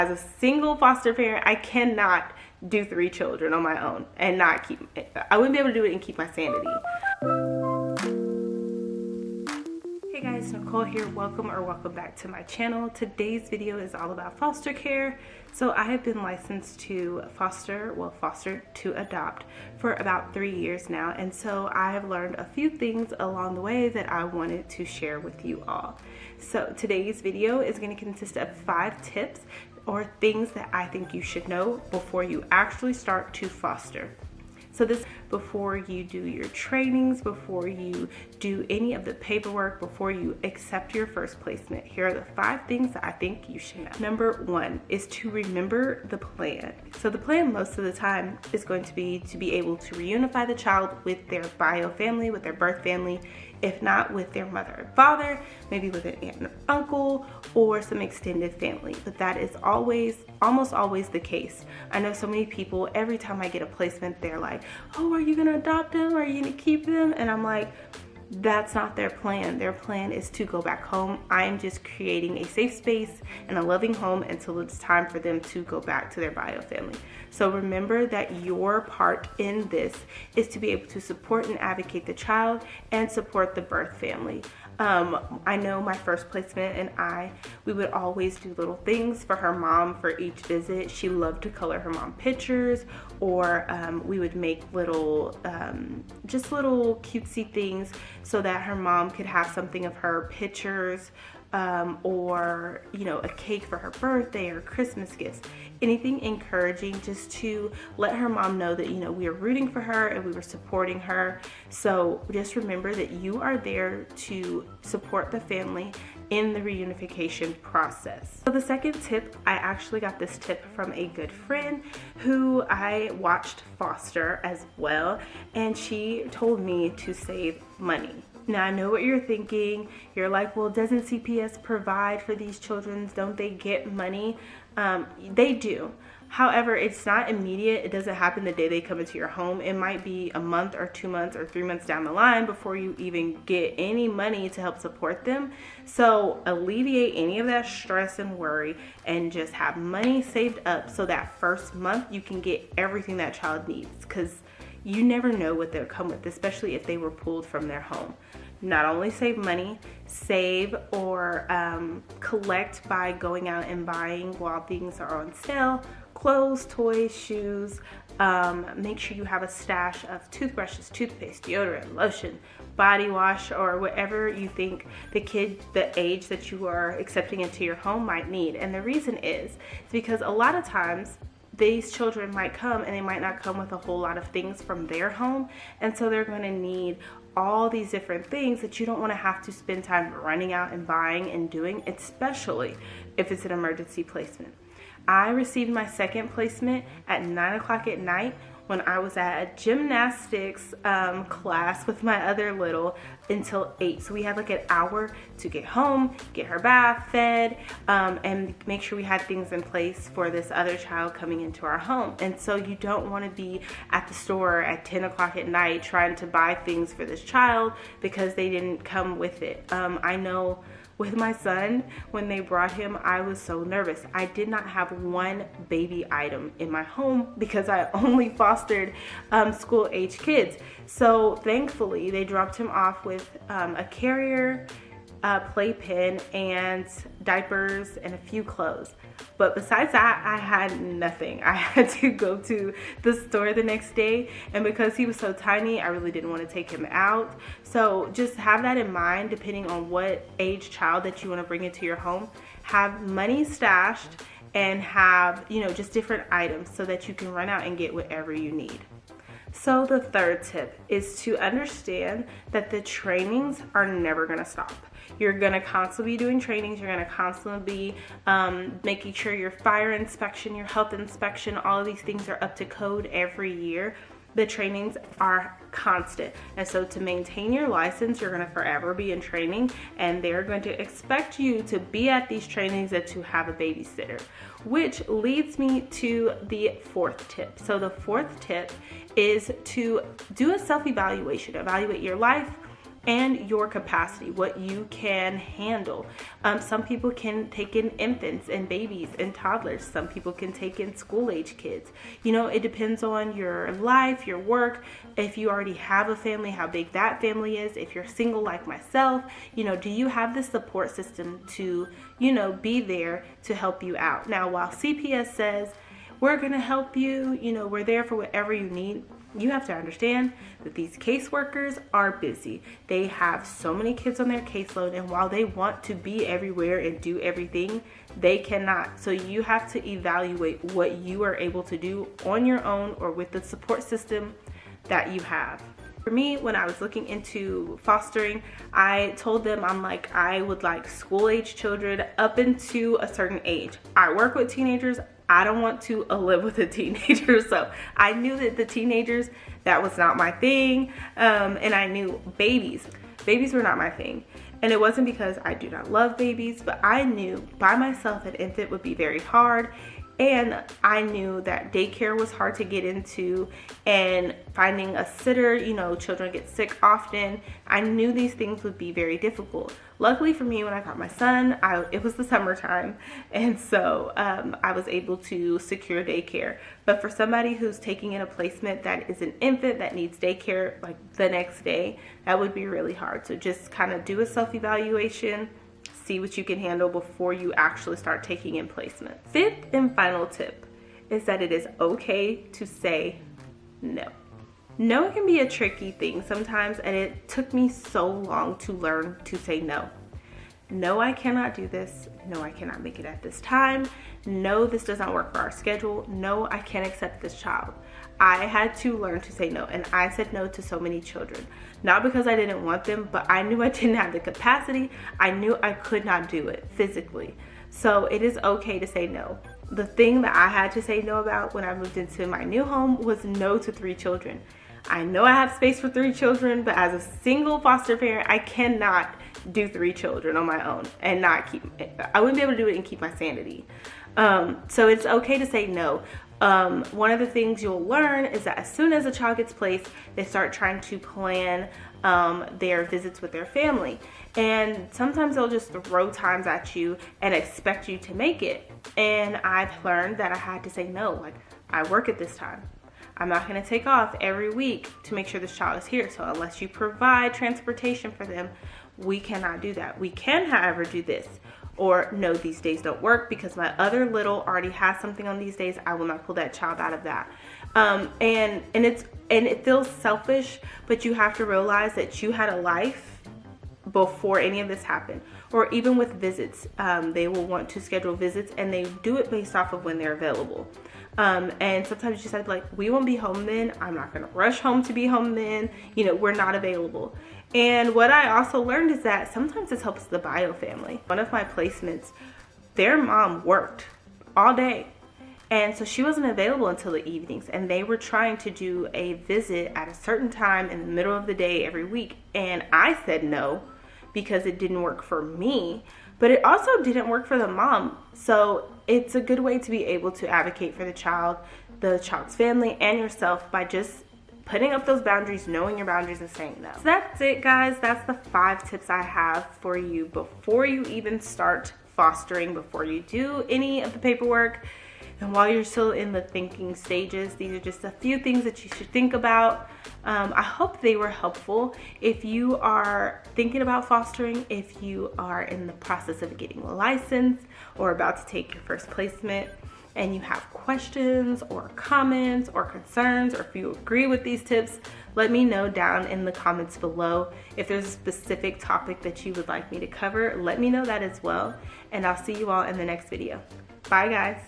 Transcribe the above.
As a single foster parent, I cannot do 3 children on my own and not keep, I wouldn't be able to do it and keep my sanity. Hey guys, Nicole here. Welcome back to my channel. Today's video is all about foster care. So I have been licensed to foster to adopt for about 3 years now. And so I have learned a few things along the way that I wanted to share with you all. So today's video is going to consist of 5 tips or things that I think you should know before you actually start to foster. So this before you do your trainings, before you do any of the paperwork, before you accept your first placement. Here are the 5 things that I think you should know. Number 1 is to remember the plan. So the plan most of the time is going to be able to reunify the child with their bio family, with their birth family, if not with their mother and father, maybe with an aunt and uncle or some extended family. But that is almost always the case. I know so many people, every time I get a placement, they're like, oh, are you gonna adopt them? Are you gonna keep them? And I'm like, that's not their plan. Their plan is to go back home. I'm just creating a safe space and a loving home until it's time for them to go back to their bio family. So remember that your part in this is to be able to support and advocate the child and support the birth family. I know my first placement and we would always do little things for her mom for each visit. She loved to color her mom pictures, or we would make just little cutesy things so that her mom could have something of her pictures, or a cake for her birthday or Christmas gifts. Anything encouraging just to let her mom know that we are rooting for her and we were supporting her. So just remember that you are there to support the family in the reunification process. So the second tip, I actually got this tip from a good friend who I watched foster as well, and she told me to save money. Now, I know what you're thinking. You're like, well, doesn't CPS provide for these children? Don't they get money? They do. However, it's not immediate. It doesn't happen the day they come into your home. It might be a month or 2 months or 3 months down the line before you even get any money to help support them. So alleviate any of that stress and worry and just have money saved up so that first month you can get everything that child needs, because you never know what they'll come with, especially if they were pulled from their home. Not only save money, save or collect by going out and buying while things are on sale, clothes, toys, shoes. Make sure you have a stash of toothbrushes, toothpaste, deodorant, lotion, body wash, or whatever you think the age that you are accepting into your home might need. And the reason is because a lot of times these children might come and they might not come with a whole lot of things from their home, and so they're going to need all these different things that you don't want to have to spend time running out and buying and doing, especially if it's an emergency placement. I received my second placement at 9 o'clock at night when I was at a gymnastics class with my other little until 8. So we had like an hour to get home, get her bath, fed, and make sure we had things in place for this other child coming into our home. And so you don't want to be at the store at 10 o'clock at night trying to buy things for this child because they didn't come with it. I know with my son, when they brought him, I was so nervous. I did not have one baby item in my home because I only fostered school age kids. So thankfully, they dropped him off with a carrier, playpen, and diapers, and a few clothes. But besides that, I had nothing. I had to go to the store the next day, and because he was so tiny, I really didn't want to take him out. So just have that in mind, depending on what age child that you want to bring into your home. Have money stashed and have, just different items so that you can run out and get whatever you need. So the third tip is to understand that the trainings are never going to stop. You're going to constantly be doing trainings. You're going to constantly be making sure your fire inspection, your health inspection, all of these things are up to code every year. The trainings are constant. And so to maintain your license, you're going to forever be in training, and they're going to expect you to be at these trainings and to have a babysitter, which leads me to the 4th tip. So the 4th tip is to do a self-evaluation. Evaluate your life, and your capacity, what you can handle. Some people can take in infants and babies and toddlers. Some people can take in school age kids. You know, it depends on your life, your work, if you already have a family, how big that family is. If you're single like myself, you know, do you have the support system to, you know, be there to help you out? Now, while CPS says, we're going to help you, you know, we're there for whatever you need, you have to understand that these caseworkers are busy. They have so many kids on their caseload, and while they want to be everywhere and do everything, they cannot. So you have to evaluate what you are able to do on your own or with the support system that you have. For me, when I was looking into fostering, I told them I would like school age children up into a certain age. I work with teenagers. I don't want to live with a teenager. So I knew that the teenagers, that was not my thing. And I knew babies were not my thing. And it wasn't because I do not love babies, but I knew by myself an infant would be very hard. And I knew that daycare was hard to get into, and finding a sitter, you know, children get sick often. I knew these things would be very difficult. Luckily for me, when I got my son, it was the summertime, and so I was able to secure daycare. But for somebody who's taking in a placement that is an infant that needs daycare like the next day, that would be really hard. So just kind of do a self-evaluation. See what you can handle before you actually start taking in placements. Fifth and final tip is that it is okay to say no. No can be a tricky thing sometimes, and it took me so long to learn to say no. No, I cannot do this. No, I cannot make it at this time. No, this does not work for our schedule. No, I can't accept this child. I had to learn to say no, and I said no to so many children. Not because I didn't want them, but I knew I didn't have the capacity. I knew I could not do it physically. So it is okay to say no. The thing that I had to say no about when I moved into my new home was no to 3 children. I know I have space for 3 children, but as a single foster parent, I cannot do 3 children on my own and not keep, I wouldn't be able to do it and keep my sanity. So it's okay to say no. One of the things you'll learn is that as soon as a child gets placed, they start trying to plan their visits with their family. And sometimes they'll just throw times at you and expect you to make it. And I've learned that I had to say no. Like, I work at this time. I'm not going to take off every week to make sure this child is here. So unless you provide transportation for them, we cannot do that. We can, however, do this. Or no, these days don't work because my other little already has something on these days. I will not pull that child out of that. And it feels selfish, but you have to realize that you had a life before any of this happened. Or even with visits, they will want to schedule visits, and they do it based off of when they're available. And sometimes you just have to like, we won't be home then. I'm not going to rush home to be home then. You know, we're not available. And what I also learned is that sometimes this helps the bio family. One of my placements, their mom worked all day. And so she wasn't available until the evenings, and they were trying to do a visit at a certain time in the middle of the day every week. And I said no because it didn't work for me, but it also didn't work for the mom. So it's a good way to be able to advocate for the child's family, and yourself by just putting up those boundaries, knowing your boundaries, and saying no. So that's it, guys. That's the 5 tips I have for you before you even start fostering, before you do any of the paperwork. And while you're still in the thinking stages, these are just a few things that you should think about. I hope they were helpful. If you are thinking about fostering, if you are in the process of getting a license or about to take your first placement, and you have questions or comments or concerns, or if you agree with these tips, let me know down in the comments below. If there's a specific topic that you would like me to cover, let me know that as well. And I'll see you all in the next video. Bye, guys.